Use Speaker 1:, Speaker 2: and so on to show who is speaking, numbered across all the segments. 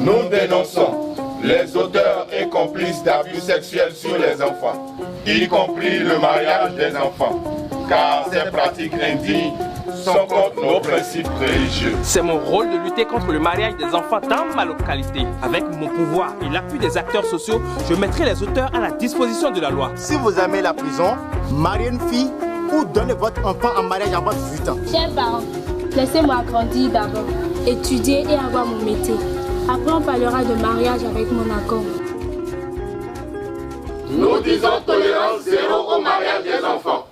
Speaker 1: Nous dénonçons les auteurs et complices d'abus sexuels sur les enfants, y compris le mariage des enfants, car ces pratiques indignes sont contre nos principes religieux.
Speaker 2: C'est mon rôle de lutter contre le mariage des enfants dans ma localité. Avec mon pouvoir et l'appui des acteurs sociaux, je mettrai les auteurs à la disposition de la loi.
Speaker 3: Si vous aimez la prison, mariez une fille ou donnez votre enfant en mariage avant 18 ans.
Speaker 4: Chers parents, laissez-moi grandir d'abord, étudier et avoir mon métier. Après, on parlera de mariage avec mon accord.
Speaker 1: Nous disons tolérance zéro au mariage des enfants.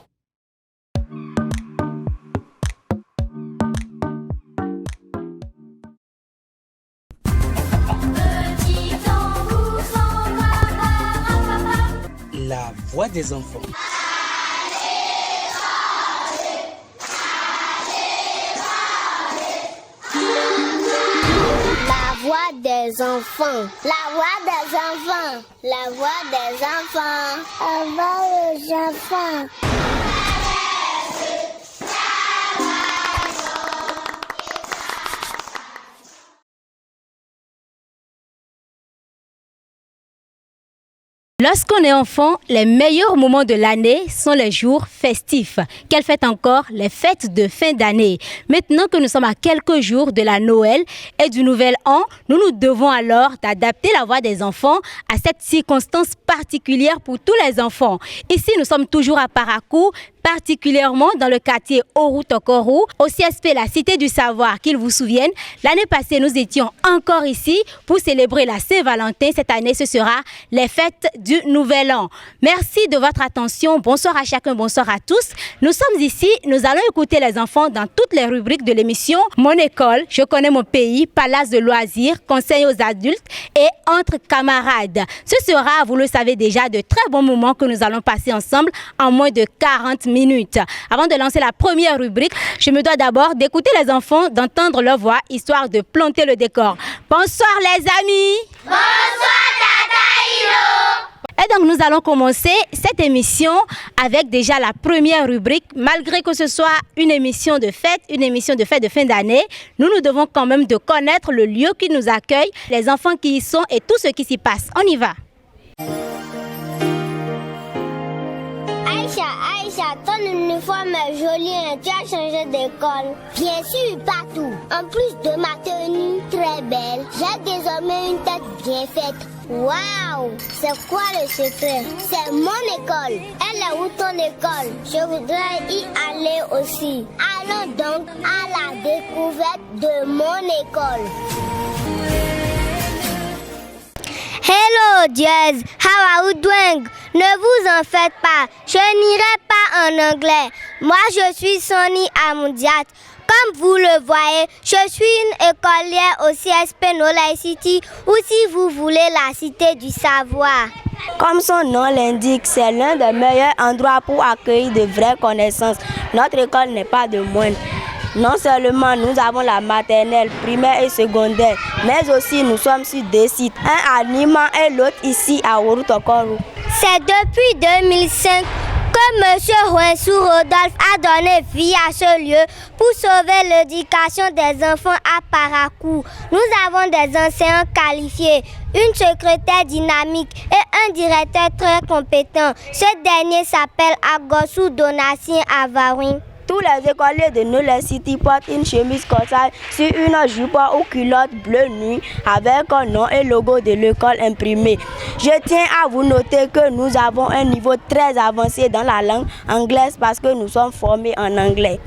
Speaker 5: La voix des enfants.
Speaker 6: La voix des enfants. La voix des enfants. La voix des enfants. La voix des enfants.
Speaker 7: Lorsqu'on est enfant, les meilleurs moments de l'année sont les jours festifs. Quelle fête encore? Les fêtes de fin d'année. Maintenant que nous sommes à quelques jours de la Noël et du Nouvel An, nous nous devons alors d'adapter la voix des enfants à cette circonstance particulière pour tous les enfants. Ici, nous sommes toujours à Parakou, particulièrement dans le quartier Oru-Tokoru, au CSP La Cité du Savoir. Qu'ils vous souviennent, l'année passée, nous étions encore ici pour célébrer la Saint-Valentin. Cette année, ce sera les fêtes du Nouvel An. Merci de votre attention. Bonsoir à chacun, bonsoir à tous. Nous sommes ici, nous allons écouter les enfants dans toutes les rubriques de l'émission Mon école, Je connais mon pays, Palace de loisirs, Conseil aux adultes et Entre camarades. Ce sera, vous le savez déjà, de très bons moments que nous allons passer ensemble en moins de 40 minutes. Avant de lancer la première rubrique, je me dois d'abord d'écouter les enfants, d'entendre leur voix, histoire de planter le décor. Bonsoir les amis.
Speaker 6: Bonsoir Tata Hiro.
Speaker 7: Et donc nous allons commencer cette émission avec déjà la première rubrique. Malgré que ce soit une émission de fête de fin d'année, nous devons quand même de connaître le lieu qui nous accueille, les enfants qui y sont et tout ce qui s'y passe. On y va.
Speaker 6: Aïcha, ton uniforme est joli, hein? Tu as changé d'école. Bien sûr, partout. En plus de ma tenue très belle, j'ai désormais une tête bien faite. Waouh! C'est quoi le secret? C'est mon école. Elle est où ton école? Je voudrais y aller aussi. Allons donc à la découverte de mon école. Hello, Jazz. How are you doing? Ne vous en faites pas. Je n'irai pas en anglais. Moi, je suis Sonny Amundiat. Comme vous le voyez, je suis une écolière au CSP Nola City, ou si vous voulez la Cité du Savoir.
Speaker 8: Comme son nom l'indique, c'est l'un des meilleurs endroits pour accueillir de vraies connaissances. Notre école n'est pas de moindre. Non seulement nous avons la maternelle, primaire et secondaire, mais aussi nous sommes sur deux sites, un à Nima et l'autre ici à Oru-Tokoru.
Speaker 6: C'est depuis 2005 que M. Huensou Rodolphe a donné vie à ce lieu pour sauver l'éducation des enfants à Parakou. Nous avons des enseignants qualifiés, une secrétaire dynamique et un directeur très compétent. Ce dernier s'appelle Agosu Donatien Avarin.
Speaker 8: Tous les écoliers de Nola City portent une chemise corsage sur une jupe ou culotte bleu nuit avec un nom et logo de l'école imprimé. Je tiens à vous noter que nous avons un niveau très avancé dans la langue anglaise parce que nous sommes formés en anglais.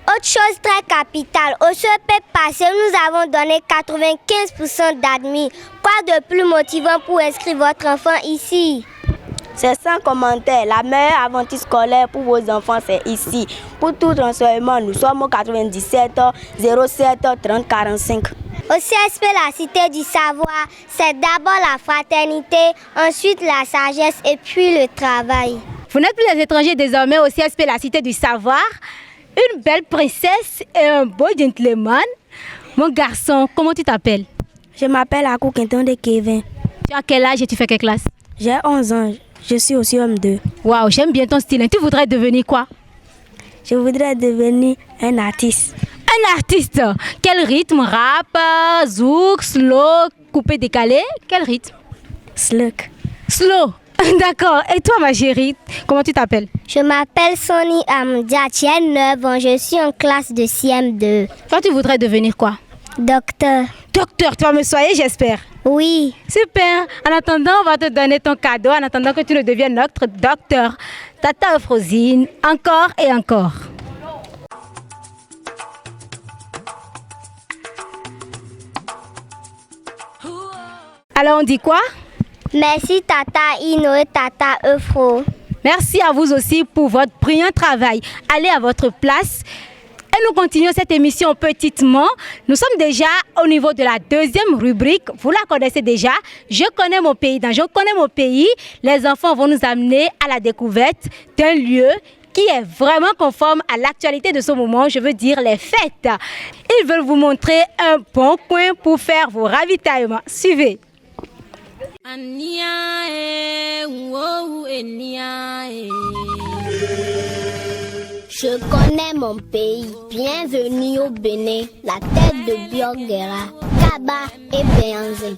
Speaker 6: Autre chose très capitale, au CEP passé, nous avons donné 95% d'admis. Quoi de plus motivant pour inscrire votre enfant ici?
Speaker 8: C'est sans commentaire. La meilleure aventure scolaire pour vos enfants, c'est ici. Pour tout renseignement, nous sommes au 97 07 30 45.
Speaker 6: Au CSP La Cité du Savoir, c'est d'abord la fraternité, ensuite la sagesse et puis le travail.
Speaker 7: Vous n'êtes plus des étrangers désormais au CSP La Cité du Savoir. Une belle princesse et un beau gentleman. Mon garçon, comment tu t'appelles?
Speaker 8: Je m'appelle Akou Quinton de Kevin.
Speaker 7: Tu as quel âge et tu fais quelle classe?
Speaker 8: J'ai 11 ans. Je suis aussi homme 2.
Speaker 7: Waouh, j'aime bien ton style. Tu voudrais devenir quoi?
Speaker 8: Je voudrais devenir un artiste.
Speaker 7: Un artiste? Quel rythme? Rap, zouk, slow? coupé, décalé. Quel rythme?
Speaker 8: Slow.
Speaker 7: Slow. D'accord. Et toi, ma chérie, comment tu t'appelles?
Speaker 6: Je m'appelle Sonny Amdia, j'ai 9 ans, je suis en classe de CM2.
Speaker 7: Toi, tu voudrais devenir quoi?
Speaker 6: Docteur.
Speaker 7: Docteur, tu vas me soigner, j'espère.
Speaker 6: Oui.
Speaker 7: Super. En attendant, on va te donner ton cadeau, en attendant que tu ne deviennes notre docteur. Tata Euphrosine, encore et encore. Alors, on dit quoi?
Speaker 6: Merci Tata Ino et Tata Euphro.
Speaker 7: Merci à vous aussi pour votre brillant travail. Allez à votre place. Et nous continuons cette émission petitement. Nous sommes déjà au niveau de la deuxième rubrique. Vous la connaissez déjà. Je connais mon pays. Dans Je connais mon pays, les enfants vont nous amener à la découverte d'un lieu qui est vraiment conforme à l'actualité de ce moment, je veux dire les fêtes. Ils veulent vous montrer un bon coin pour faire vos ravitaillements. Suivez.
Speaker 6: Je connais mon pays. Bienvenue au Bénin, la tête de Biogera, Kaba et Béanzé.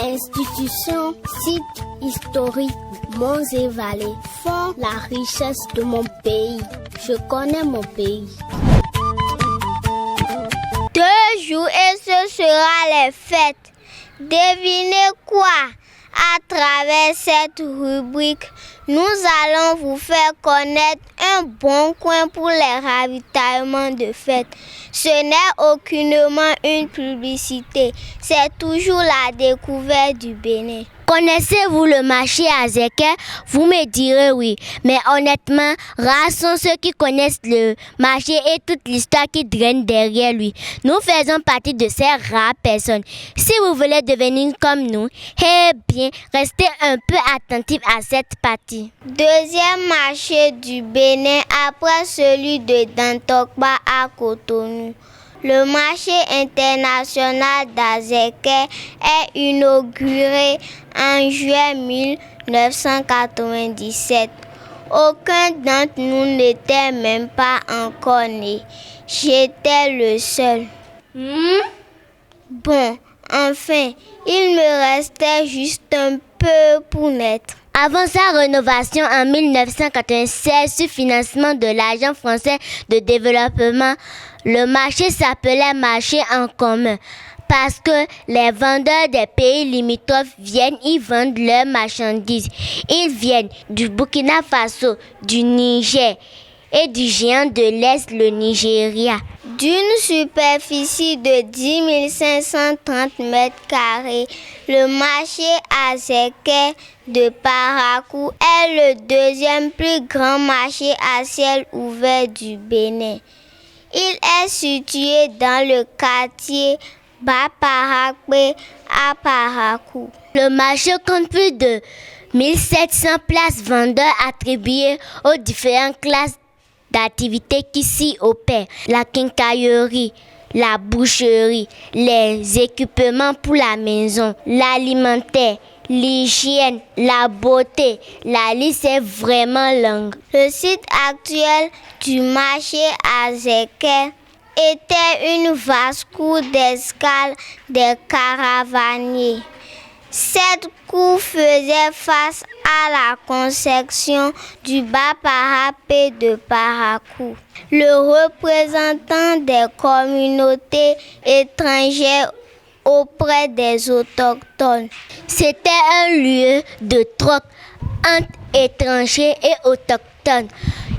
Speaker 6: Institutions, sites historiques, monts et vallées font la richesse de mon pays. Je connais mon pays. 2 jours et ce sera les fêtes. Devinez quoi? À travers cette rubrique, nous allons vous faire connaître un bon coin pour les ravitaillements de fête. Ce n'est aucunement une publicité, c'est toujours la découverte du Bénin. Connaissez-vous le marché à Zeke? Vous me direz oui, mais honnêtement, rares sont ceux qui connaissent le marché et toute l'histoire qui draine derrière lui. Nous faisons partie de ces rares personnes. Si vous voulez devenir comme nous, eh bien, restez un peu attentifs à cette partie. Deuxième marché du Bénin après celui de Dantokba à Cotonou. Le marché international d'Azeke est inauguré en juillet 1997. Aucun d'entre nous n'était même pas encore né. J'étais le seul. Bon, enfin, il me restait juste un peu pour naître. Avant sa rénovation en 1996 sur financement de l'Agence française de développement, le marché s'appelait marché en commun parce que les vendeurs des pays limitrophes viennent y vendre leurs marchandises. Ils viennent du Burkina Faso, du Niger et du géant de l'Est, le Nigeria. D'une superficie de 10 530 mètres carrés, le marché Azeke de Parakou est le deuxième plus grand marché à ciel ouvert du Bénin. Il est situé dans le quartier Bas-Parakbe à Parakou. Le marché compte plus de 1700 places vendeurs attribuées aux différentes classes d'activités qui s'y opèrent. La quincaillerie, la boucherie, les équipements pour la maison, l'alimentaire, l'hygiène, la beauté. La liste est vraiment longue. Le site actuel du marché Azeke était une vaste cour d'escale des caravaniers. Cette cour faisait face à la conception du Bas-Parapé de Parakou. Le représentant des communautés étrangères auprès des autochtones. C'était un lieu de troc entre étrangers et autochtones.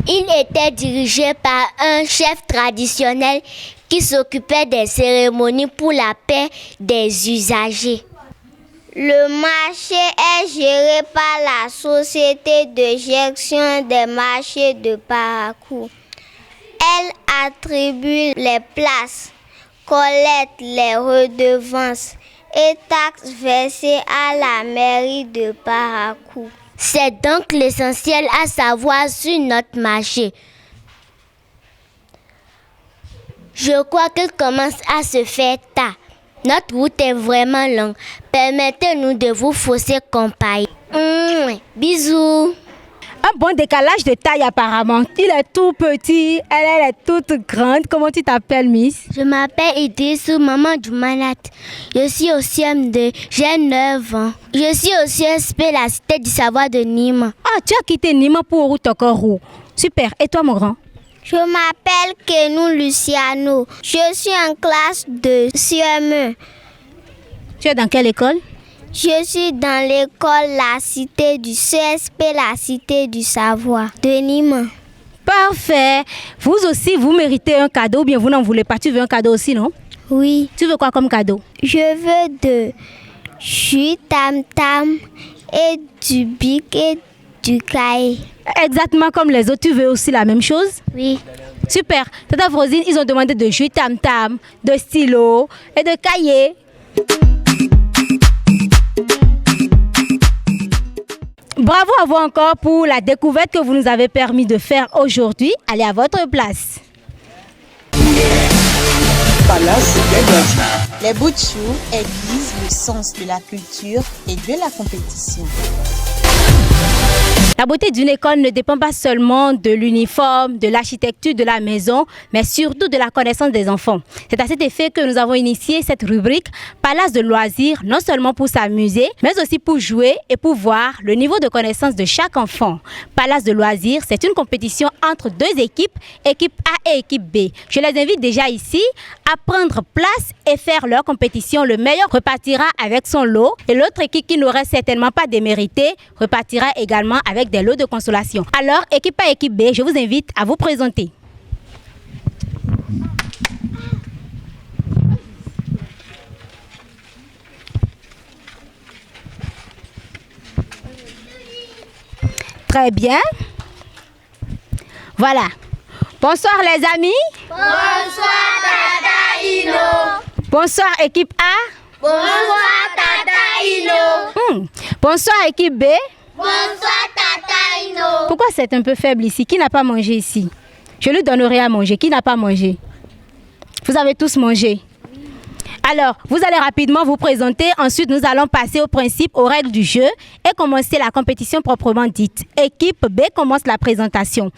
Speaker 6: Il était dirigé par un chef traditionnel qui s'occupait des cérémonies pour la paix des usagers. Le marché est géré par la Société de gestion des marchés de Parakou. Elle attribue les places, collecte les redevances et taxes versées à la mairie de Parakou. C'est donc l'essentiel à savoir sur notre marché. Je crois qu'il commence à se faire tard. Notre route est vraiment longue. Permettez-nous de vous fausser compagnie. Bisous.
Speaker 7: Un bon décalage de taille apparemment. Il est tout petit, elle est toute grande. Comment tu t'appelles, Miss?
Speaker 6: Je m'appelle Idrissou, maman du Manat. Je suis au CM2, j'ai 9 ans. Je suis au CSP, la cité du savoir de Nîmes.
Speaker 7: Ah, tu as quitté Nîmes pour Tokorou. Super. Et toi, mon grand?
Speaker 6: Je m'appelle Kenou Luciano. Je suis en classe de CME.
Speaker 7: Tu es dans quelle école?
Speaker 6: Je suis dans l'école La Cité du CSP, la Cité du Savoir de Nîmes.
Speaker 7: Parfait. Vous aussi, vous méritez un cadeau ou bien vous n'en voulez pas? Tu veux un cadeau aussi, non?
Speaker 6: Oui.
Speaker 7: Tu veux quoi comme cadeau?
Speaker 6: Je veux de jus tam-tam et du bic et du cahier.
Speaker 7: Exactement comme les autres. Tu veux aussi la même chose?
Speaker 6: Oui.
Speaker 7: Super. Tata Frosine, ils ont demandé de jus tam-tam, de stylo et de cahier. Bravo à vous encore pour la découverte que vous nous avez permis de faire aujourd'hui. Allez à votre place.
Speaker 9: Palace des loisirs. Les bouts de chou aiguisent le sens de la culture et de la compétition.
Speaker 7: La beauté d'une école ne dépend pas seulement de l'uniforme, de l'architecture de la maison, mais surtout de la connaissance des enfants. C'est à cet effet que nous avons initié cette rubrique Palace de loisirs, non seulement pour s'amuser, mais aussi pour jouer et pour voir le niveau de connaissance de chaque enfant. Palace de loisirs, c'est une compétition entre deux équipes, équipe A et équipe B. Je les invite déjà ici à prendre place et faire leur compétition. Le meilleur repartira avec son lot et l'autre équipe qui n'aurait certainement pas démérité repartira également avec des lots de consolation. Alors, équipe A, équipe B, je vous invite à vous présenter. Très bien. Voilà. Bonsoir les amis.
Speaker 6: Bonsoir Tata Ino.
Speaker 7: Bonsoir équipe A.
Speaker 6: Bonsoir Tata Ino.
Speaker 7: Bonsoir équipe B.
Speaker 6: Bonsoir Tata Ino.
Speaker 7: Pourquoi c'est un peu faible ici? Qui n'a pas mangé ici? Je lui donnerai à manger. Qui n'a pas mangé? Vous avez tous mangé? Alors, vous allez rapidement vous présenter. Ensuite, nous allons passer au principe, aux règles du jeu et commencer la compétition proprement dite. Équipe B commence la présentation.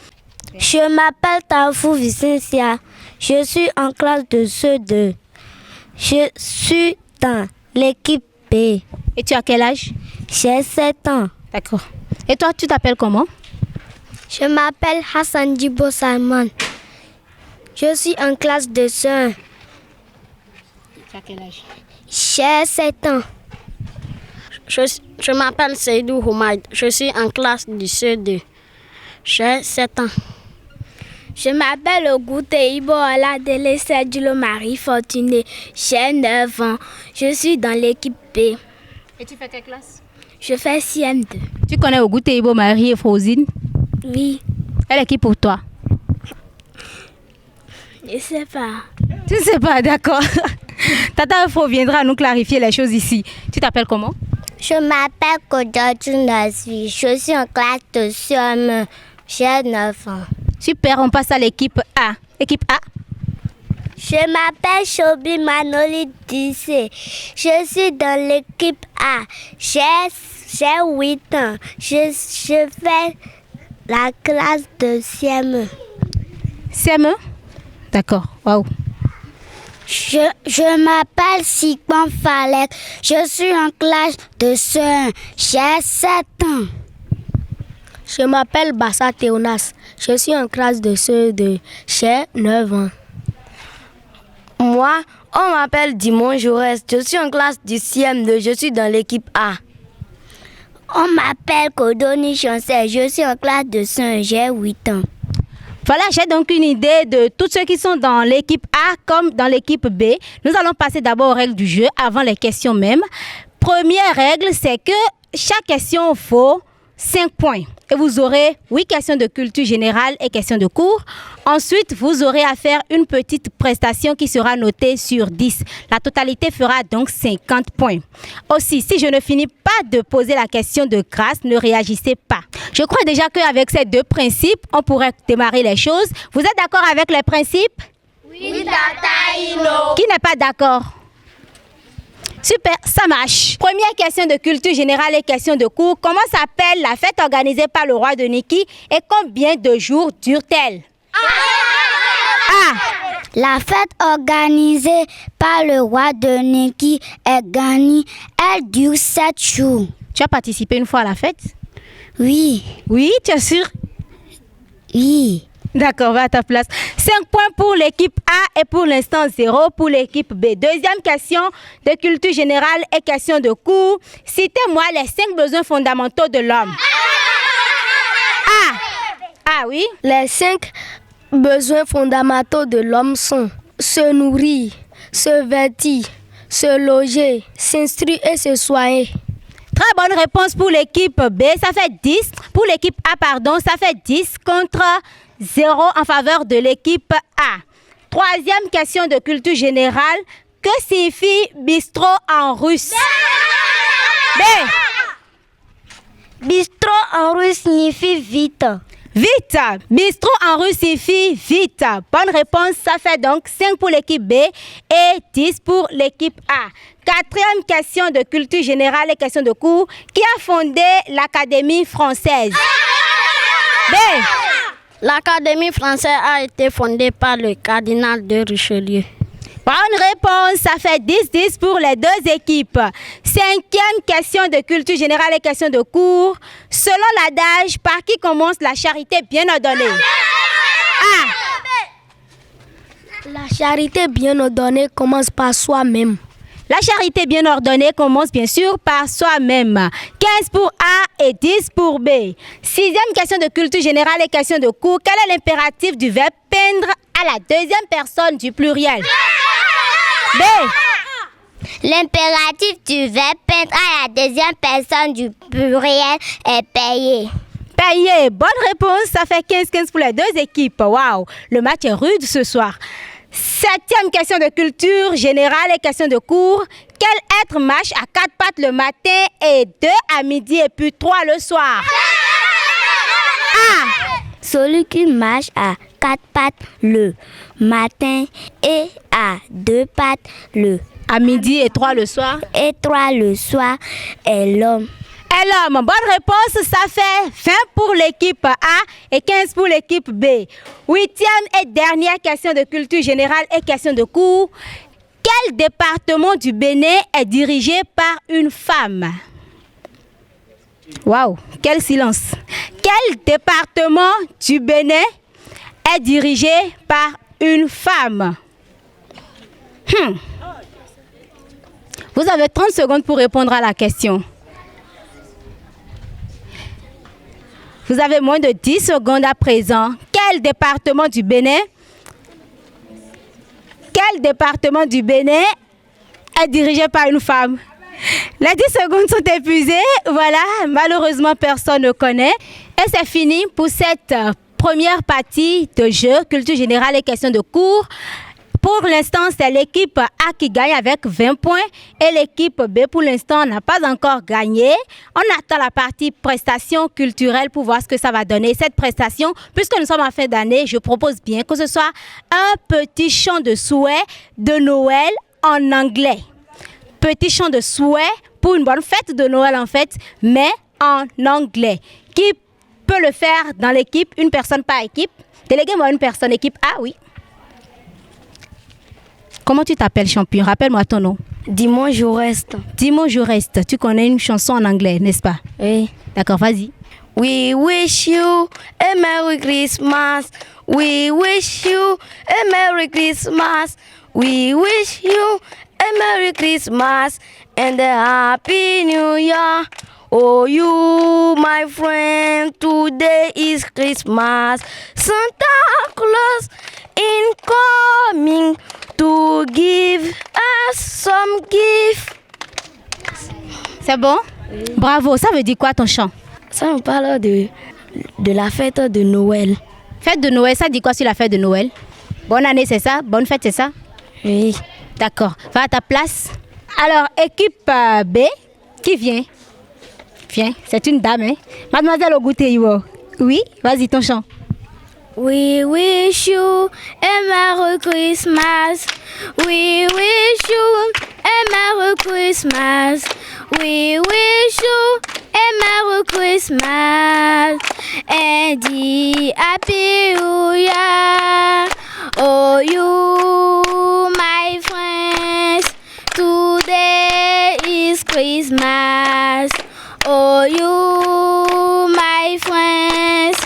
Speaker 6: Je m'appelle Tafou Vicencia. Je suis en classe de CE2. Je suis dans l'équipe B.
Speaker 7: Et tu as quel âge?
Speaker 6: J'ai 7 ans.
Speaker 7: D'accord. Et toi, tu t'appelles comment?
Speaker 6: Je m'appelle Hassan Djibo Salman. Je suis en classe de CE1.
Speaker 7: Tu as quel âge?
Speaker 6: J'ai 7 ans.
Speaker 10: Je m'appelle Seydou Houmaid. Je suis en classe du CE2. J'ai 7 ans.
Speaker 4: Je m'appelle Ogouté Iboala Dele Sergilo Marie Fortuné. J'ai 9 ans. Je suis dans l'équipe B.
Speaker 7: Et tu fais quelle classe?
Speaker 4: Je fais CM2.
Speaker 7: Tu connais Ogouté Ibo Marie et Frosine?
Speaker 4: Oui.
Speaker 7: Elle est qui pour toi?
Speaker 4: Je sais pas.
Speaker 7: Tu ne sais pas, d'accord. Tata Afro viendra nous clarifier les choses ici. Tu t'appelles comment?
Speaker 6: Je m'appelle Kodjadjou Nazwi. Je suis en classe de CM1. J'ai 9 ans.
Speaker 7: Super, on passe à l'équipe A. Équipe A.
Speaker 6: Je m'appelle Chobi Manoli Dissé. Je suis dans l'équipe A. J'ai 8 ans. Je fais la classe de CM1.
Speaker 7: CM1? D'accord, waouh.
Speaker 6: Je m'appelle Sikban Falek. Je suis en classe de CE1. J'ai 7 ans.
Speaker 10: Je m'appelle Bassa Théonas. Je suis en classe de CE2. J'ai 9 ans.
Speaker 8: Moi, on m'appelle Dimon Jaurès. Je suis en classe du CM2. Je suis dans l'équipe A.
Speaker 6: On m'appelle Kodoni Chancel. Je suis en classe de CE1. J'ai 8 ans.
Speaker 7: Voilà, j'ai donc une idée de tous ceux qui sont dans l'équipe A comme dans l'équipe B. Nous allons passer d'abord aux règles du jeu avant les questions même. Première règle, c'est que chaque question vaut 5 points. Et vous aurez 8 questions de culture générale et questions de cours. Ensuite, vous aurez à faire une petite prestation qui sera notée sur 10. La totalité fera donc 50 points. Aussi, si je ne finis pas de poser la question de grâce, ne réagissez pas. Je crois déjà qu'avec ces deux principes, on pourrait démarrer les choses. Vous êtes d'accord avec les principes?
Speaker 6: Oui, Tata Ino.
Speaker 7: Qui n'est pas d'accord? Super, ça marche. Première question de culture générale et question de cours. Comment s'appelle la fête organisée par le roi de Niki et combien de jours dure-t-elle?
Speaker 6: La fête organisée par le roi de Niki est gagnée. Elle dure 7 jours.
Speaker 7: Tu as participé une fois à la fête?
Speaker 6: Oui.
Speaker 7: Oui, tu es sûr?
Speaker 6: Oui.
Speaker 7: D'accord, va à ta place. 5 points pour l'équipe A et pour l'instant 0 pour l'équipe B. Deuxième question de culture générale et question de cours. Citez-moi les 5 besoins fondamentaux de l'homme. Ah oui?
Speaker 10: Les 5 besoins fondamentaux de l'homme sont se nourrir, se vêtir, se loger, s'instruire et se soigner.
Speaker 7: Très bonne réponse pour l'équipe B, ça fait 10. Pour l'équipe A, pardon, ça fait 10 contre 0 en faveur de l'équipe A. Troisième question de culture générale. Que signifie bistrot en russe? B.
Speaker 6: Bistrot en russe signifie vite.
Speaker 7: Vite. Bistrot en russe signifie vite. Bonne réponse, ça fait donc 5 pour l'équipe B et 10 pour l'équipe A. Quatrième question de culture générale et question de cours. Qui a fondé l'Académie française? B.
Speaker 10: L'Académie française a été fondée par le cardinal de Richelieu.
Speaker 7: Bonne réponse, ça fait 10-10 pour les deux équipes. Cinquième question de culture générale et question de cours. Selon l'adage, par qui commence la charité bien ordonnée?
Speaker 10: La charité bien ordonnée commence par soi-même.
Speaker 7: La charité bien ordonnée commence bien sûr par soi-même. 15 pour A et 10 pour B. Sixième question de culture générale et question de cours. Quel est l'impératif du verbe peindre à la deuxième personne du pluriel? B.
Speaker 6: L'impératif du verbe peindre à la deuxième personne du pluriel est payer.
Speaker 7: Payer. Bonne réponse. Ça fait 15-15 pour les deux équipes. Waouh, le match est rude ce soir. Septième question de culture générale et question de cours. Quel être marche à 4 pattes le matin et 2 à midi et puis 3 le soir?
Speaker 6: Celui qui marche à 4 pattes le matin et à 2 pattes le
Speaker 7: à midi et 3 le soir.
Speaker 6: Et 3 le soir est l'homme.
Speaker 7: Et l'homme, bonne réponse, ça fait 20 pour l'équipe A et 15 pour l'équipe B. Huitième et dernière question de culture générale et question de cours. Quel département du Bénin est dirigé par une femme? Waouh, quel silence. Quel département du Bénin est dirigé par une femme? Vous avez 30 secondes pour répondre à la question. Vous avez moins de 10 secondes à présent. Quel département du Bénin est dirigé par une femme? Les 10 secondes sont épuisées. Voilà, malheureusement, personne ne connaît. Et c'est fini pour cette première partie de jeu, culture générale et questions de cours. Pour l'instant, c'est l'équipe A qui gagne avec 20 points et l'équipe B, pour l'instant, n'a pas encore gagné. On attend la partie prestation culturelle pour voir ce que ça va donner. Cette prestation, puisque nous sommes en fin d'année, je propose bien que ce soit un petit chant de souhait de Noël en anglais. Petit chant de souhait pour une bonne fête de Noël en fait, mais en anglais. Qui peut le faire dans l'équipe, une personne par équipe? Déléguez-moi une personne, équipe A, oui. Comment tu t'appelles, champion? Rappelle-moi ton nom.
Speaker 10: Dis-moi, je reste.
Speaker 7: Dis-moi, je reste. Tu connais une chanson en anglais, n'est-ce pas?
Speaker 10: Oui.
Speaker 7: D'accord, vas-y.
Speaker 10: We wish you a Merry Christmas. We wish you a Merry Christmas. We wish you a Merry Christmas and a Happy New Year. Oh, you, my friend, today is Christmas. Santa Claus incoming to give us some gift.
Speaker 7: C'est bon? Oui. Bravo. Ça veut dire quoi ton chant?
Speaker 10: Ça me parle de la fête de Noël.
Speaker 7: Fête de Noël, ça dit quoi sur la fête de Noël? Bonne année, c'est ça? Bonne fête, c'est ça?
Speaker 10: Oui.
Speaker 7: D'accord. Va à ta place. Alors, équipe B, qui vient? Viens, c'est une dame, hein? Mademoiselle Oguteiwo. Oui, vas-y, ton chant.
Speaker 4: We wish you a Merry Christmas. We wish you a Merry Christmas. We wish you a Merry Christmas and a Happy New Year. Oh, you, my friends, today is Christmas. Oh, you, my friends,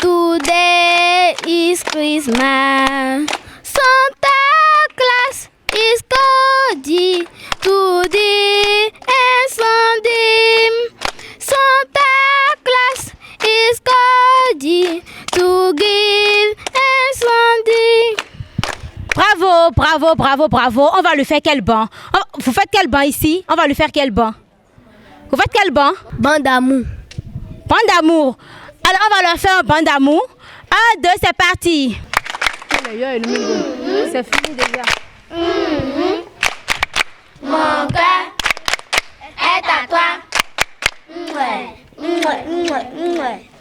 Speaker 4: today is Christmas. Santa Claus is coming today and Sunday. Santa Claus is coming to give and Sunday.
Speaker 7: Bravo, bravo, bravo, bravo. On va lui faire quel banc? Vous faites quel banc ici? On va lui faire quel banc? Vous faites quel banc?
Speaker 10: Banc d'amour.
Speaker 7: Banc d'amour. Alors on va leur faire un banc d'amour. 1, 2, c'est parti. C'est fini déjà.
Speaker 6: Mon cœur est à toi.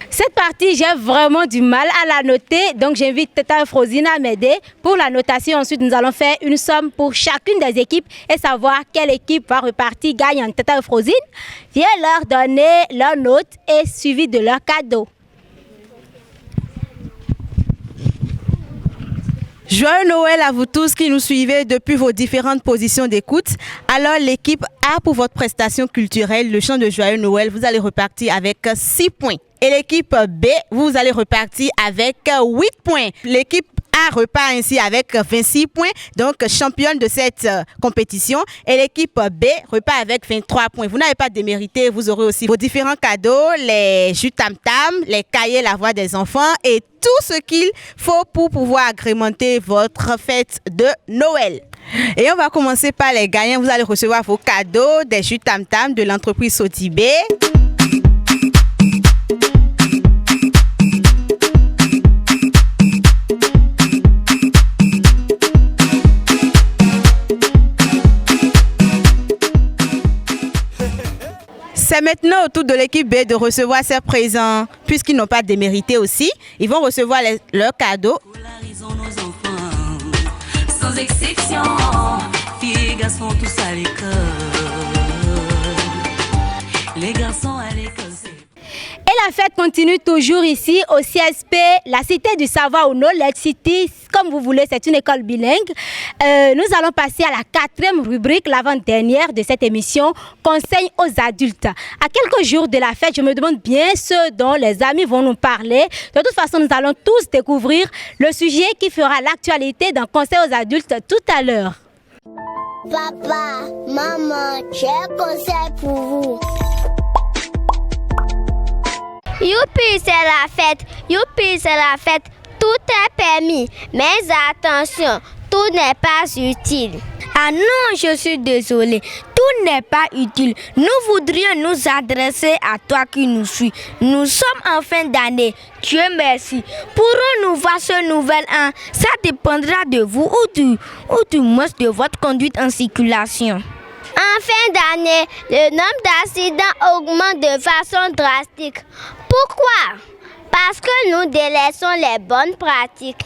Speaker 7: Cette partie, j'ai vraiment du mal à la noter, donc j'invite Tata Euphrosine à m'aider pour la notation. Ensuite, nous allons faire une somme pour chacune des équipes et savoir quelle équipe va repartir gagnante. Tata Euphrosine, viens leur donner leur note et suivi de leur cadeau.
Speaker 11: Joyeux Noël à vous tous qui nous suivez depuis vos différentes positions d'écoute. Alors l'équipe A pour votre prestation culturelle, le chant de Joyeux Noël, vous allez repartir avec 6 points. Et l'équipe B, vous allez repartir avec 8 points. L'équipe A repart ainsi avec 26 points, donc championne de cette compétition. Et l'équipe B repart avec 23 points. Vous n'avez pas démérité, vous aurez aussi vos différents cadeaux, les jus tam-tam, les cahiers La Voix des enfants et tout ce qu'il faut pour pouvoir agrémenter votre fête de Noël. Et on va commencer par les gagnants. Vous allez recevoir vos cadeaux, des jus tam-tam de l'entreprise Sotibé. C'est maintenant au tour de l'équipe B de recevoir ces présents, puisqu'ils n'ont pas démérité aussi. Ils vont recevoir leurs cadeaux.
Speaker 12: Sans exception, filles et garçons tous à l'école. Les garçons à l'école.
Speaker 7: Et la fête continue toujours ici au CSP, la Cité du Savoir ou Knowledge City, comme vous voulez, c'est une école bilingue. Nous allons passer à la 4e rubrique, l'avant-dernière de cette émission, Conseil aux adultes. À quelques jours de la fête, je me demande bien ce dont les amis vont nous parler. De toute façon, nous allons tous découvrir le sujet qui fera l'actualité dans Conseil aux adultes tout à l'heure.
Speaker 6: Papa, maman, j'ai un conseil pour vous. Youpi, c'est la fête. Youpi, c'est la fête. Tout est permis. Mais attention, tout n'est pas utile.
Speaker 10: Ah non, je suis désolée. Tout n'est pas utile. Nous voudrions nous adresser à toi qui nous suis. Nous sommes en fin d'année. Dieu merci. Pourrons-nous voir ce nouvel an? Ça dépendra de vous ou du moins de votre conduite en circulation.
Speaker 6: En fin d'année, le nombre d'accidents augmente de façon drastique. Pourquoi? Parce que nous délaissons les bonnes pratiques.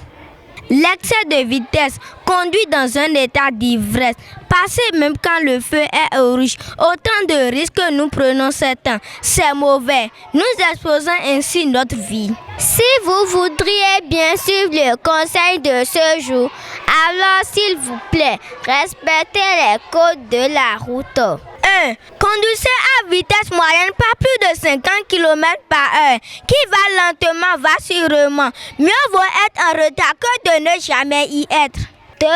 Speaker 10: L'excès de vitesse conduit dans un état d'ivresse. Passer même quand le feu est rouge. Autant de risques que nous prenons ce temps. C'est mauvais. Nous exposons ainsi notre vie.
Speaker 6: Si vous voudriez bien suivre le conseil de ce jour, alors s'il vous plaît, respectez les codes de la route.
Speaker 10: 1. Conduisez à vitesse moyenne, pas plus de 50 km/h. Qui va lentement va sûrement. Mieux vaut être en retard que de ne jamais y être.
Speaker 6: 2.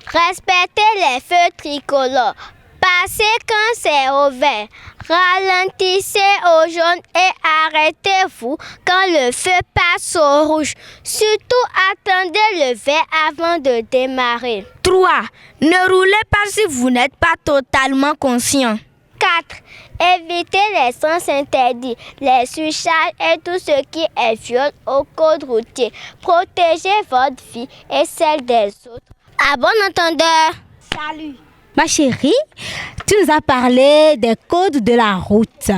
Speaker 6: Respectez les feux tricolores. Passez quand c'est au vert. Ralentissez au jaune et arrêtez-vous quand le feu passe au rouge. Surtout attendez le vert avant de démarrer.
Speaker 10: 3. Ne roulez pas si vous n'êtes pas totalement conscient.
Speaker 6: 4. Évitez les sens interdits, les surcharges et tout ce qui est viol au code routier. Protégez votre vie et celle des autres. À bon entendeur.
Speaker 10: Salut.
Speaker 7: Ma chérie, tu nous as parlé des codes de la route.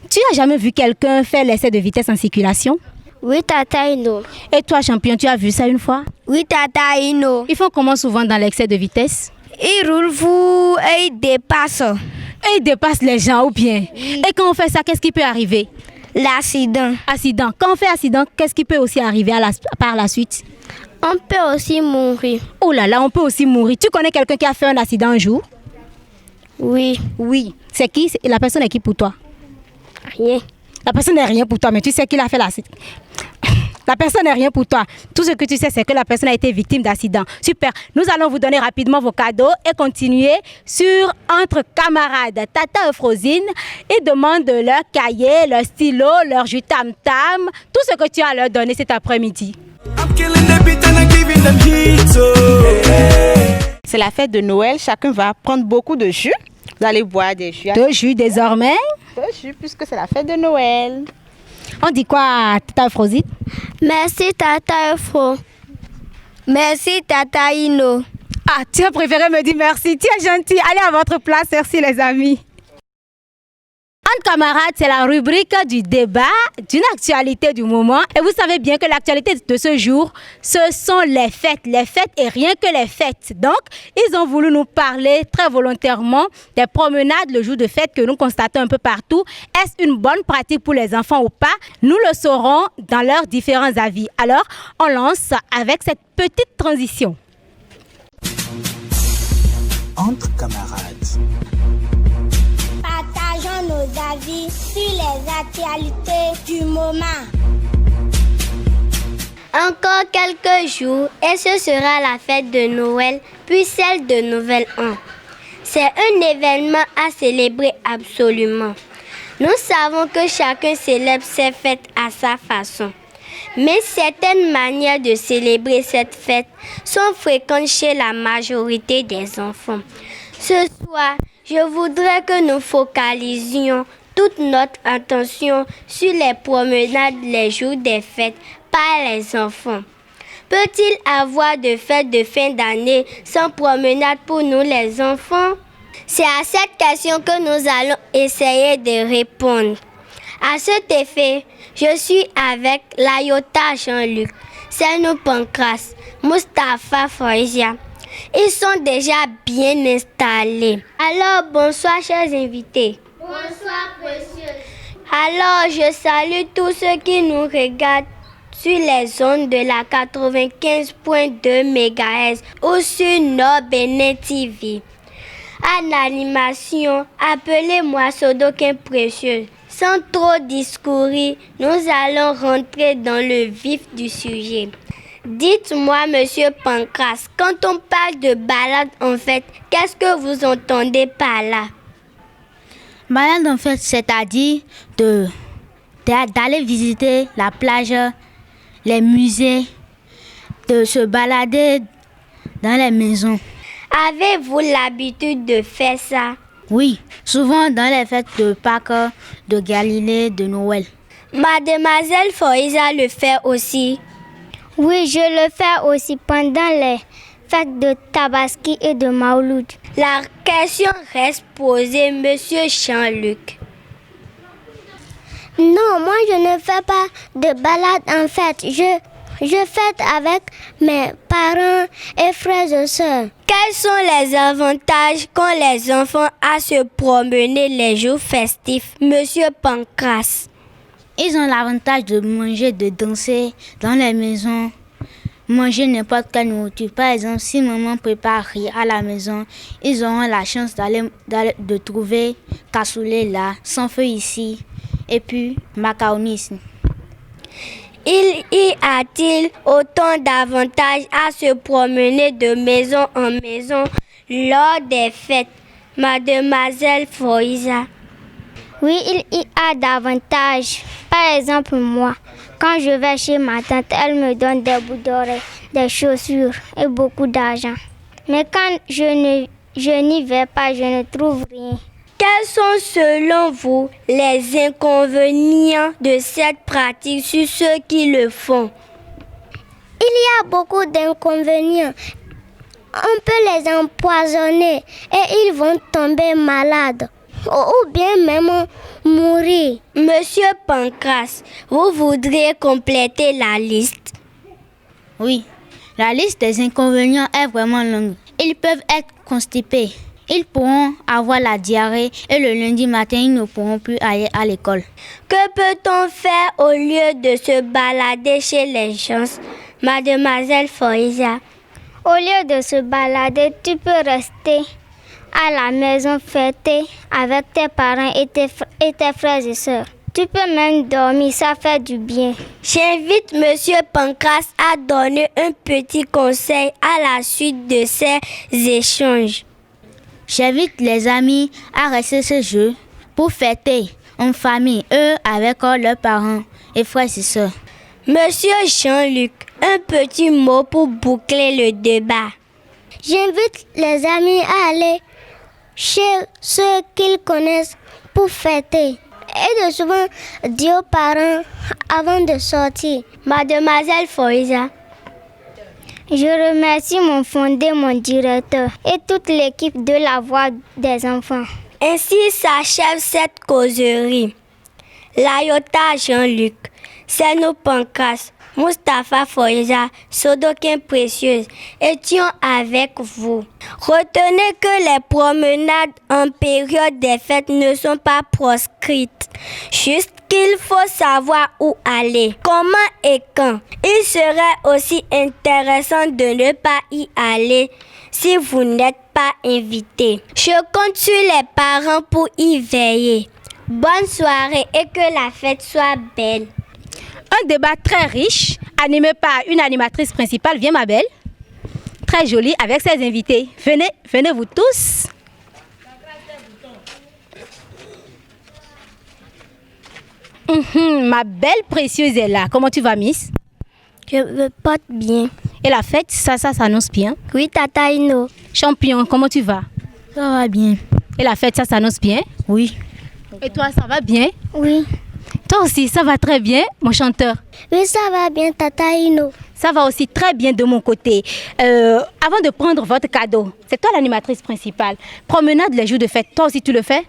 Speaker 7: Tu as jamais vu quelqu'un faire l'excès de vitesse en circulation?
Speaker 6: Oui, Tata Ino.
Speaker 7: Et toi, champion, tu as vu ça une fois?
Speaker 10: Oui, Tata Ino.
Speaker 7: Ils font comment souvent dans l'excès de vitesse?
Speaker 10: Il roule fou et il dépasse.
Speaker 7: Et il dépasse les gens ou bien? Et quand on fait ça, qu'est-ce qui peut arriver?
Speaker 10: L'accident.
Speaker 7: Accident. Quand on fait accident, qu'est-ce qui peut aussi arriver par la suite?
Speaker 4: On peut aussi mourir.
Speaker 7: Oh là là, on peut aussi mourir. Tu connais quelqu'un qui a fait un accident un jour?
Speaker 4: Oui.
Speaker 7: Oui. C'est qui? La personne est qui pour toi?
Speaker 4: Rien.
Speaker 7: La personne n'est rien pour toi, mais tu sais qu'il a fait l'accident. La personne n'est rien pour toi. Tout ce que tu sais, c'est que la personne a été victime d'accident. Super. Nous allons vous donner rapidement vos cadeaux et continuer sur Entre camarades. Tata et Frosine, ils demandent leur cahier, leur stylo, leur jus tam-tam, tout ce que tu as à leur donner cet après-midi.
Speaker 11: C'est la fête de Noël. Chacun va prendre beaucoup de jus. Vous allez boire des jus.
Speaker 7: De jus désormais?
Speaker 11: De jus, puisque c'est la fête de Noël.
Speaker 7: On dit quoi, Tata Frosine?
Speaker 4: Merci, Tata Fro.
Speaker 10: Merci, Tata Ino.
Speaker 7: Ah, tu as préféré me dire merci. Tu es gentil. Allez à votre place. Merci, les amis. Entre camarades, c'est la rubrique du débat, d'une actualité du moment. Et vous savez bien que l'actualité de ce jour, ce sont les fêtes et rien que les fêtes. Donc, ils ont voulu nous parler très volontairement des promenades le jour de fête que nous constatons un peu partout. Est-ce une bonne pratique pour les enfants ou pas? Nous le saurons dans leurs différents avis. Alors, on lance avec cette petite transition.
Speaker 5: Entre camarades.
Speaker 6: Partageons nos avis sur les actualités du moment.
Speaker 4: Encore quelques jours et ce sera la fête de Noël, puis celle de Nouvel An. C'est un événement à célébrer absolument. Nous savons que chacun célèbre ses fêtes à sa façon. Mais certaines manières de célébrer cette fête sont fréquentes chez la majorité des enfants. Ce soir, je voudrais que nous focalisions toute notre attention sur les promenades les jours des fêtes par les enfants. Peut-il avoir de fêtes de fin d'année sans promenade pour nous les enfants? C'est à cette question que nous allons essayer de répondre. À cet effet, je suis avec Layota Jean-Luc, Senou Pancras, Mustapha Foizia. Ils sont déjà bien installés. Alors, bonsoir chers invités.
Speaker 6: Bonsoir, précieux.
Speaker 4: Alors, je salue tous ceux qui nous regardent sur les ondes de la 95.2 MHz ou sur Nord Bénin TV. En animation, appelez-moi Sodokin Précieux. Sans trop discourir, nous allons rentrer dans le vif du sujet. Dites-moi, monsieur Pancras, quand on parle de balade en fait, qu'est-ce que vous entendez par là?
Speaker 13: Balade en fait, c'est-à-dire d'aller visiter la plage, les musées, de se balader dans les maisons.
Speaker 4: Avez-vous l'habitude de faire ça?
Speaker 13: Oui, souvent dans les fêtes de Pâques, de Galilée, de Noël.
Speaker 4: Mademoiselle Foïsa le fait aussi.
Speaker 6: Oui, je le fais aussi pendant les fêtes de Tabaski et de Maouloud.
Speaker 4: La question reste posée, monsieur Jean-Luc.
Speaker 6: Non, moi je ne fais pas de balade en fête. Je fête avec mes parents et frères et sœurs.
Speaker 4: Quels sont les avantages qu'ont les enfants à se promener les jours festifs, monsieur Pancras?
Speaker 13: Ils ont l'avantage de manger, de danser dans les maisons, manger n'importe quelle nourriture. Par exemple, si maman prépare riz à la maison, ils auront la chance de trouver cassoulet là, sans feu ici, et puis macaroni ici.
Speaker 4: Il y a-t-il autant d'avantages à se promener de maison en maison lors des fêtes, mademoiselle Foïsa?
Speaker 6: Oui, il y a davantage. Par exemple, moi, quand je vais chez ma tante, elle me donne des bouts d'oreilles, des chaussures et beaucoup d'argent. Mais quand je n'y vais pas, je ne trouve rien.
Speaker 4: Quels sont selon vous les inconvénients de cette pratique sur ceux qui le font?
Speaker 6: Il y a beaucoup d'inconvénients. On peut les empoisonner et ils vont tomber malades. Ou bien même mourir.
Speaker 4: Monsieur Pancras, vous voudriez compléter la liste?
Speaker 13: Oui, la liste des inconvénients est vraiment longue. Ils peuvent être constipés. Ils pourront avoir la diarrhée et le lundi matin, ils ne pourront plus aller à l'école.
Speaker 4: Que peut-on faire au lieu de se balader chez les gens, Mademoiselle Foïsa?
Speaker 6: Au lieu de se balader, tu peux rester à la maison fêter avec tes parents et tes frères et sœurs. Tu peux même dormir, ça fait du bien.
Speaker 4: J'invite Monsieur Pancras à donner un petit conseil à la suite de ces échanges.
Speaker 13: J'invite les amis à rester ce jeu pour fêter en famille, eux avec leurs parents et frères et sœurs.
Speaker 4: Monsieur Jean-Luc, un petit mot pour boucler le débat.
Speaker 6: J'invite les amis à aller chez ceux qu'ils connaissent pour fêter et de souvent dire aux parents avant de sortir.
Speaker 4: Mademoiselle Foïsa.
Speaker 6: Je remercie mon fondé, mon directeur et toute l'équipe de la Voix des enfants.
Speaker 4: Ainsi s'achève cette causerie. Layota Jean-Luc, Seno Pancras, Mustapha Foïsa, Sodokin Précieuse, étions avec vous. Retenez que les promenades en période des fêtes ne sont pas proscrites. Juste qu'il faut savoir où aller, comment et quand. Il serait aussi intéressant de ne pas y aller si vous n'êtes pas invité. Je compte sur les parents pour y veiller. Bonne soirée et que la fête soit belle.
Speaker 7: Un débat très riche, animé par une animatrice principale, viens ma belle, très jolie avec ses invités. Venez vous tous. Ma belle précieuse est là. Comment tu vas, Miss?
Speaker 6: Je me porte bien.
Speaker 7: Et la fête, ça s'annonce bien?
Speaker 6: Oui, Tata Ino.
Speaker 7: Champion, comment tu vas?
Speaker 13: Ça va bien.
Speaker 7: Et la fête, ça s'annonce bien?
Speaker 13: Oui.
Speaker 7: Et toi, ça va bien?
Speaker 6: Oui.
Speaker 7: Toi aussi, ça va très bien, mon chanteur?
Speaker 6: Oui, ça va bien, Tata Ino.
Speaker 7: Ça va aussi très bien de mon côté. Avant de prendre votre cadeau, c'est toi l'animatrice principale. Promenade les jours de fête, toi aussi tu le fais?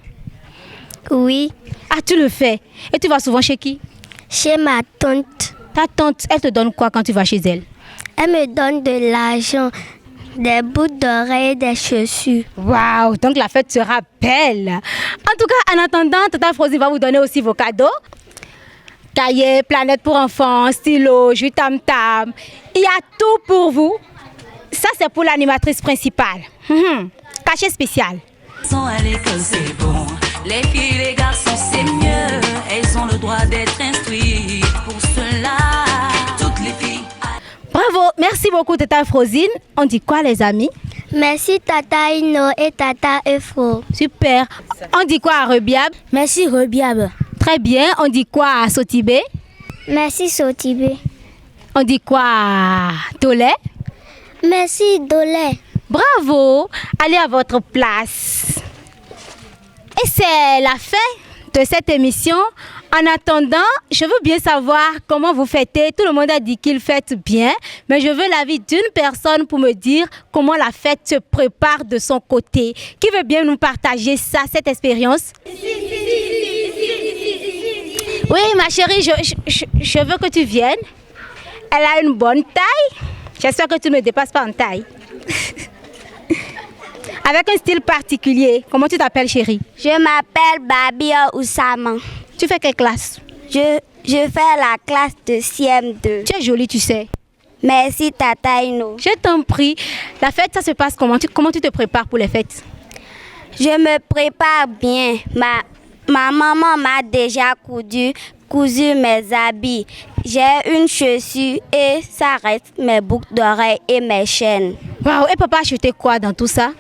Speaker 6: Oui.
Speaker 7: Ah, tu le fais. Et tu vas souvent chez qui?
Speaker 6: Chez ma tante.
Speaker 7: Ta tante, elle te donne quoi quand tu vas chez elle?
Speaker 6: Elle me donne de l'argent, des boucles d'oreilles et des chaussures.
Speaker 7: Waouh, donc la fête sera belle. En tout cas, en attendant, Tata Frosine va vous donner aussi vos cadeaux. Cahiers, planète pour enfants, stylo, jus tam-tam. Il y a tout pour vous. Ça, c'est pour l'animatrice principale. Cachet spécial.
Speaker 12: Sont à l'école, c'est bon. Les filles, les garçons, c'est mieux. Elles ont le droit d'être instruites. Pour cela, toutes les filles.
Speaker 7: Bravo, merci beaucoup Tata Frosine. On dit quoi les amis?
Speaker 6: Merci Tata Ino et Tata Efro.
Speaker 7: Super. On dit quoi à Rebiab?
Speaker 13: Merci Rebiab.
Speaker 7: Très bien. On dit quoi à Sotibé?
Speaker 6: Merci Sotibé.
Speaker 7: On dit quoi à Dolé?
Speaker 6: Merci Dolé.
Speaker 7: Bravo. Allez à votre place. Et c'est la fin de cette émission. En attendant, je veux bien savoir comment vous fêtez. Tout le monde a dit qu'il fête bien, mais je veux l'avis d'une personne pour me dire comment la fête se prépare de son côté. Qui veut bien nous partager ça, cette expérience? Oui, ma chérie, je veux que tu viennes. Elle a une bonne taille. J'espère que tu ne me dépasses pas en taille. Avec un style particulier. Comment tu t'appelles, chérie?
Speaker 8: Je m'appelle Babia Oussama.
Speaker 7: Tu fais quelle classe?
Speaker 8: Je fais la classe de CM2.
Speaker 7: Tu es jolie, tu sais.
Speaker 8: Merci, Tata Ino.
Speaker 7: Je t'en prie. La fête, ça se passe comment? Comment tu te prépares pour les fêtes?
Speaker 8: Je me prépare bien. Ma maman m'a déjà cousu mes habits. J'ai une chaussure et ça reste mes boucles d'oreilles et mes chaînes.
Speaker 7: Waouh, et papa a acheté quoi dans tout ça?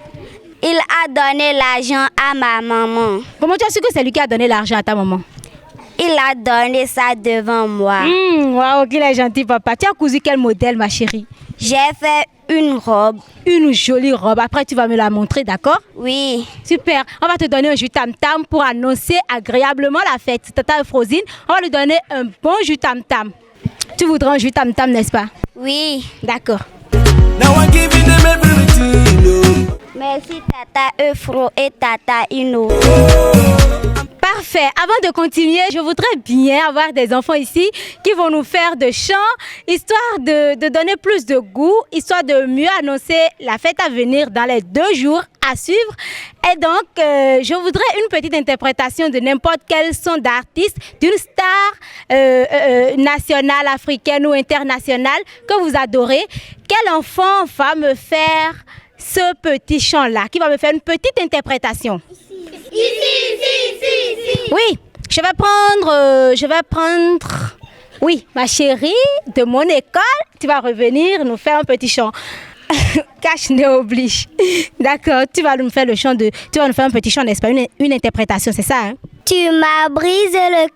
Speaker 8: Il a donné l'argent à ma maman.
Speaker 7: Comment tu as su que c'est lui qui a donné l'argent à ta maman?
Speaker 8: Il a donné ça devant moi.
Speaker 7: Waouh, qu'il est gentil, papa. Tu as cousu quel modèle, ma chérie?
Speaker 8: J'ai fait une robe.
Speaker 7: Une jolie robe. Après, tu vas me la montrer, d'accord?
Speaker 8: Oui.
Speaker 7: Super. On va te donner un jus tam-tam pour annoncer agréablement la fête. Tata Frosine, on va lui donner un bon jus tam-tam. Tu voudras un jus tam-tam, n'est-ce pas?
Speaker 8: Oui.
Speaker 7: D'accord.
Speaker 8: Merci Tata Efro et Tata Ino.
Speaker 7: Parfait. Avant de continuer, je voudrais bien avoir des enfants ici qui vont nous faire de chants, histoire de donner plus de goût, histoire de mieux annoncer la fête à venir dans les 2 jours à suivre. Et donc, je voudrais une petite interprétation de n'importe quel son d'artiste, d'une star nationale, africaine ou internationale que vous adorez. Quel enfant va me faire ce petit chant-là, qui va me faire une petite interprétation? Ici. Oui, je vais prendre, oui, ma chérie, de mon école. Tu vas revenir nous faire un petit chant. Cache-nez oblige. D'accord, tu vas nous faire un petit chant, n'est-ce pas? Une interprétation, c'est ça, hein?
Speaker 6: Tu m'as brisé le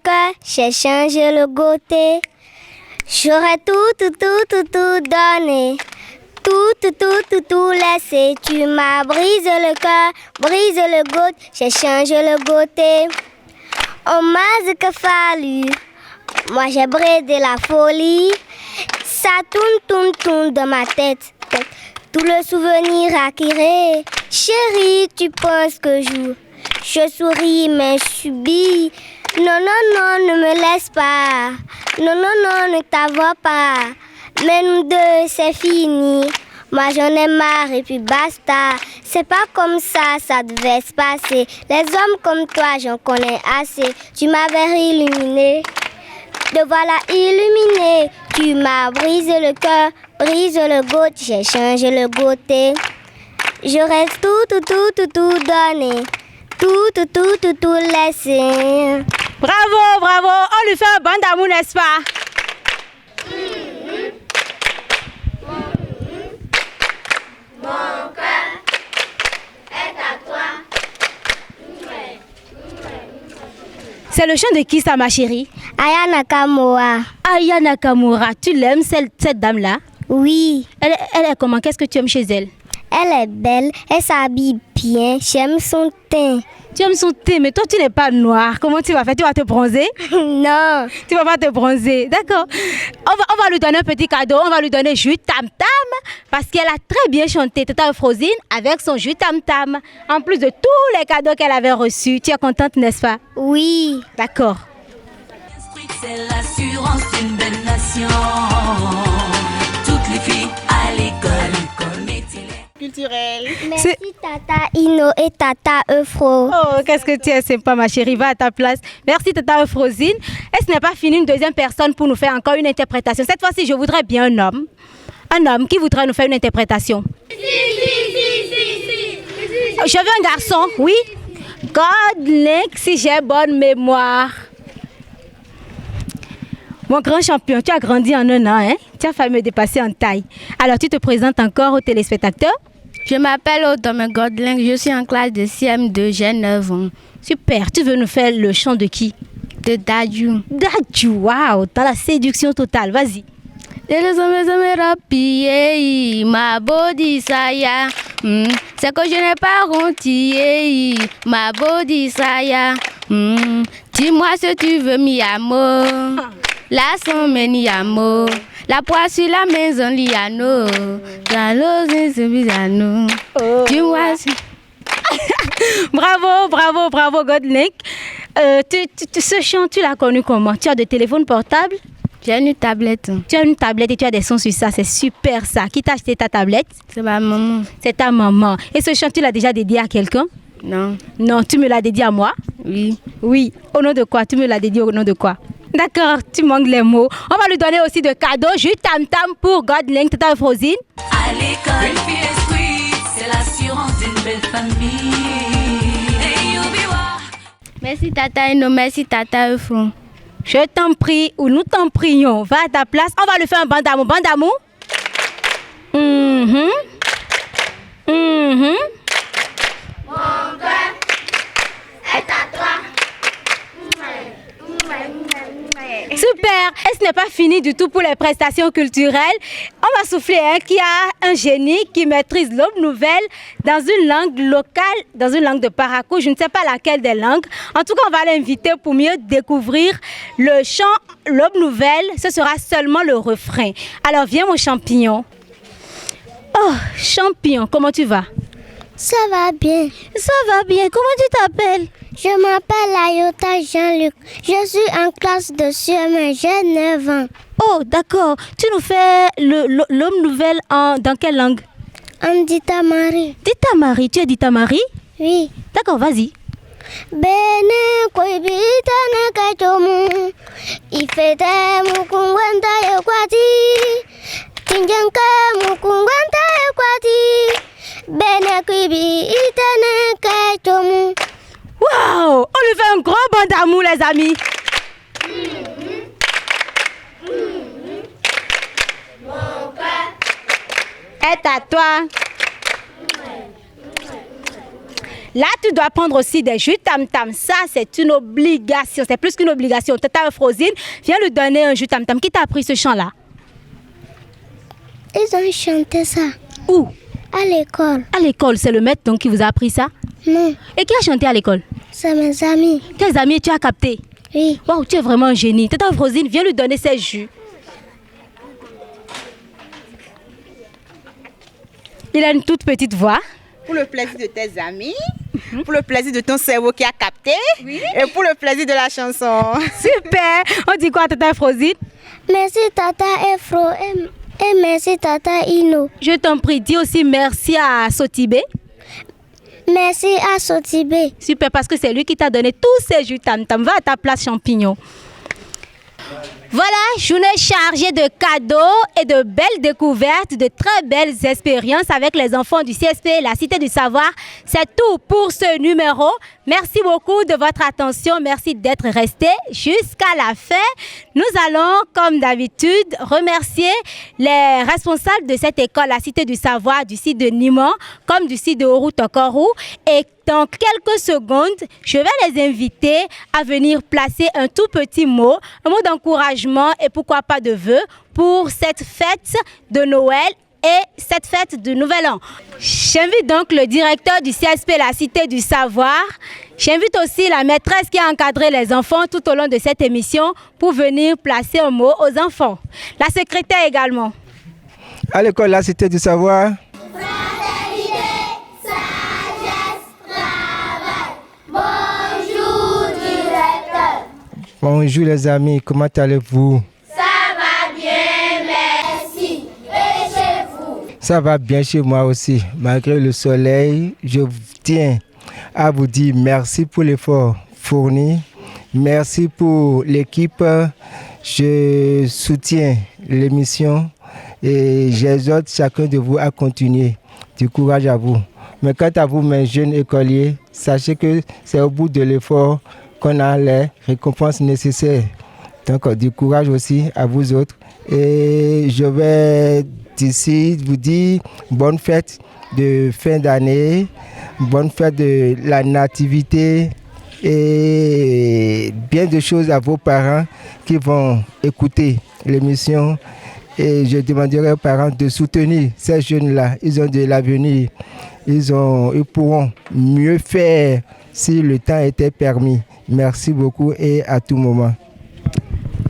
Speaker 6: cœur, j'ai changé le côté. J'aurais tout donné. Tout laissé. Tu m'as brisé le cœur, brisé le goutte, j'ai changé le côté. On m'a dit que fallu, moi j'ai brisé la folie. Ça tourne dans ma tête. Tout le souvenir acquéré. Chérie, tu penses que je souris mais je subis. Non, ne me laisse pas. Non, ne t'avoue pas. Mais nous deux, c'est fini. Moi, j'en ai marre et puis basta. C'est pas comme ça devait se passer. Les hommes comme toi, j'en connais assez. Tu m'avais illuminé. Te voilà illuminé. Tu m'as brisé le cœur, brisé le goutte. J'ai changé le côté. Je reste tout donné. Tout laissé.
Speaker 7: Bravo. On lui fait un bon d'amour, n'est-ce pas?
Speaker 6: Mon cœur est à toi.
Speaker 7: C'est le chant de qui ça, ma chérie?
Speaker 6: Aya Nakamura.
Speaker 7: Aya Nakamura, tu l'aimes, cette dame-là?
Speaker 6: Oui.
Speaker 7: Elle est comment? Qu'est-ce que tu aimes chez elle?
Speaker 6: Elle est belle, elle s'habille bien, j'aime son teint.
Speaker 7: Tu aimes son teint, mais toi tu n'es pas noire. Comment tu vas faire? Tu vas te bronzer?
Speaker 6: Non.
Speaker 7: Tu vas pas te bronzer, d'accord. On va lui donner un petit cadeau, on va lui donner jus tam tam, parce qu'elle a très bien chanté Tata Euphrosine avec son jus tam tam. En plus de tous les cadeaux qu'elle avait reçus, tu es contente, n'est-ce pas?
Speaker 6: Oui.
Speaker 7: D'accord.
Speaker 12: C'est l'assurance d'une belle nation. Toutes les filles à l'école.
Speaker 11: Culturel.
Speaker 6: Merci Tata Ino et Tata Euphro.
Speaker 7: Oh, qu'est-ce que tu es sympa, ma chérie. Va à ta place. Merci, Tata Euphrosine. Et ce n'est pas fini, une deuxième personne pour nous faire encore une interprétation. Cette fois-ci, je voudrais bien un homme. Un homme qui voudrait nous faire une interprétation. Si. Je veux un garçon, oui. God Link, si j'ai bonne mémoire. Mon grand champion, tu as grandi en 1 an, hein? Tu as failli me dépasser en taille. Alors, tu te présentes encore aux téléspectateurs?
Speaker 10: Je m'appelle Odome Godling, je suis en classe de CM2, j'ai 9 ans.
Speaker 7: Super, tu veux nous faire le chant de qui?
Speaker 10: De Dadju.
Speaker 7: Dadju, waouh, dans la séduction totale, vas-y.
Speaker 10: Ma body saya, c'est que je n'ai pas rentier, ma body saya, dis-moi si tu veux mi amour. La somme ni amour, la poisse sur la maison liano, la lose c'est bizarre. Dis-moi si.
Speaker 7: Bravo, Godlink. Ce chant, tu l'as connu comment? Tu as de téléphone portable?
Speaker 10: J'ai une tablette.
Speaker 7: Tu as une tablette et tu as des sons sur ça, c'est super ça. Qui t'a acheté ta tablette?
Speaker 10: C'est ma maman.
Speaker 7: C'est ta maman. Et ce chant, tu l'as déjà dédié à quelqu'un?
Speaker 10: Non.
Speaker 7: Non, tu me l'as dédié à moi?
Speaker 10: Oui.
Speaker 7: Oui. Au nom de quoi? Tu me l'as dédié au nom de quoi? D'accord, tu manques les mots. On va lui donner aussi de cadeaux. Juste tam tam pour Godlink, Tata Euphrosine.
Speaker 12: À l'école, une fille esprit, c'est l'assurance d'une belle famille.
Speaker 10: Merci Tata Eno, merci Tata Euphrosine.
Speaker 7: Je t'en prie, ou nous t'en prions. Va à ta place. On va lui faire un banc d'amour. Mon cœur est à toi. Super. Et ce n'est pas fini du tout pour les prestations culturelles. On va souffler qui a un génie qui maîtrise l'aube nouvelle dans une langue locale, dans une langue de Parakou. Je ne sais pas laquelle des langues. En tout cas, on va l'inviter pour mieux découvrir le chant l'aube nouvelle. Ce sera seulement le refrain. Alors, viens mon champignon. Oh, champignon, comment tu vas?
Speaker 6: Ça va bien.
Speaker 7: Ça va bien. Comment tu t'appelles?
Speaker 6: Je m'appelle Ayota Jean-Luc. Je suis en classe de CM1, j'ai 9 ans.
Speaker 7: Oh, d'accord. Tu nous fais l'homme nouvelle dans quelle langue?
Speaker 6: En Ditamari.
Speaker 7: Ditamari, tu es Ditamari?
Speaker 6: Oui.
Speaker 7: D'accord, vas-y.
Speaker 6: Bene koibita ne kachomu ifete mukungwanta yokwati tinjanka mukungwanta yokwati bene koibita ne kachomu.
Speaker 7: Waouh, on lui fait un gros bond d'amour les amis.
Speaker 6: Mon cœur
Speaker 7: est à toi. Là, tu dois prendre aussi des jus tam-tam. Ça, c'est une obligation. C'est plus qu'une obligation. Tata Frosine, viens lui donner un jus tam-tam. Qui t'a appris ce chant-là?
Speaker 6: Ils ont chanté ça.
Speaker 7: Où?
Speaker 6: À l'école.
Speaker 7: À l'école, c'est le maître donc qui vous a appris ça?
Speaker 6: Non.
Speaker 7: Et qui a chanté à l'école?
Speaker 6: C'est mes amis.
Speaker 7: Tes amis, tu as capté?
Speaker 6: Oui.
Speaker 7: Wow, tu es vraiment un génie. Tata Frosine, viens lui donner ses jus. Il a une toute petite voix.
Speaker 11: Pour le plaisir de tes amis, pour le plaisir de ton cerveau qui a capté, et pour le plaisir de la chanson.
Speaker 7: Super. On dit quoi, Tata Frosine?
Speaker 6: Merci Tata Efro et merci Tata Ino.
Speaker 7: Je t'en prie, dis aussi merci à Sotibé.
Speaker 6: Merci à Sotibé.
Speaker 7: Super, parce que c'est lui qui t'a donné tous ces jus tam-tam. Va à ta place champignon. Voilà, journée chargée de cadeaux et de belles découvertes, de très belles expériences avec les enfants du CSP, la Cité du Savoir. C'est tout pour ce numéro. Merci beaucoup de votre attention. Merci d'être restés jusqu'à la fin. Nous allons, comme d'habitude, remercier les responsables de cette école, la Cité du Savoir, du site de Niman, comme du site de Oru-Tokoru. Et dans quelques secondes, je vais les inviter à venir placer un tout petit mot, un mot d'encouragement et pourquoi pas de vœux pour cette fête de Noël et cette fête de Nouvel An. J'invite donc le directeur du CSP, la Cité du Savoir. J'invite aussi la maîtresse qui a encadré les enfants tout au long de cette émission pour venir placer un mot aux enfants. La secrétaire également.
Speaker 14: À l'école, la Cité du Savoir. Bonjour les amis, comment allez-vous?
Speaker 6: Ça va bien, merci. Et chez vous?
Speaker 14: Ça va bien chez moi aussi. Malgré le soleil, je tiens à vous dire merci pour l'effort fourni. Merci pour l'équipe. Je soutiens l'émission et j'exhorte chacun de vous à continuer. Du courage à vous. Mais quant à vous, mes jeunes écoliers, sachez que c'est au bout de l'effort qu'on a les récompenses nécessaires. Donc, du courage aussi à vous autres. Et je vais d'ici vous dire bonne fête de fin d'année, bonne fête de la nativité et bien de choses à vos parents qui vont écouter l'émission. Et je demanderai aux parents de soutenir ces jeunes-là. Ils ont de l'avenir. Ils pourront mieux faire si le temps était permis. Merci beaucoup et à tout moment.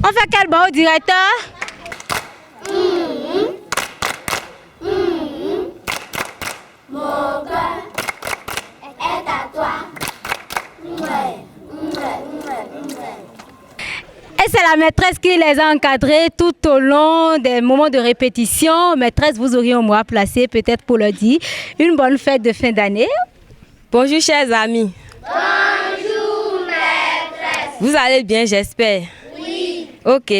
Speaker 7: On fait quel bon directeur?
Speaker 6: Mon cœur est à toi.
Speaker 7: Et c'est la maîtresse qui les a encadrés tout au long des moments de répétition. Maîtresse, vous auriez un mot à placer peut-être pour leur dire une bonne fête de fin d'année.
Speaker 15: Bonjour chers amis.
Speaker 6: Bonjour maîtresse.
Speaker 15: Vous allez bien, j'espère.
Speaker 6: Oui.
Speaker 15: Ok,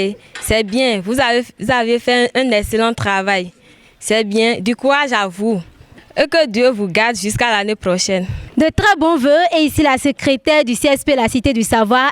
Speaker 15: c'est bien. Vous avez fait un excellent travail. C'est bien. Du courage à vous. Et que Dieu vous garde jusqu'à l'année prochaine.
Speaker 7: De très bons vœux. Et ici la secrétaire du CSP, la Cité du Savoir.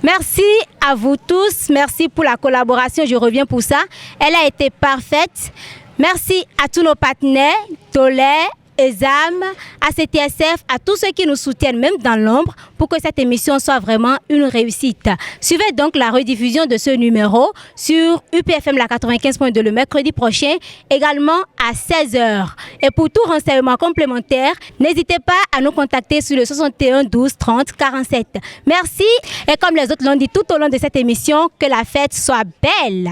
Speaker 7: Merci à vous tous. Merci pour la collaboration. Je reviens pour ça. Elle a été parfaite. Merci à tous nos partenaires, Tolè, ESAM, ACTSF, à tous ceux qui nous soutiennent, même dans l'ombre, pour que cette émission soit vraiment une réussite. Suivez donc la rediffusion de ce numéro sur UPFM la 95.2 le mercredi prochain, également à 16h. Et pour tout renseignement complémentaire, n'hésitez pas à nous contacter sur le 61 12 30 47. Merci et comme les autres l'ont dit tout au long de cette émission, que la fête soit belle.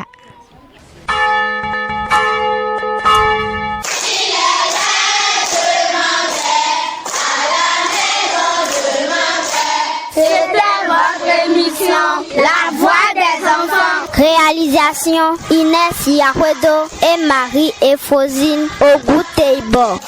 Speaker 6: La voix des enfants. Réalisation Inès Yahuedo et Marie Ephosine Oguteibo.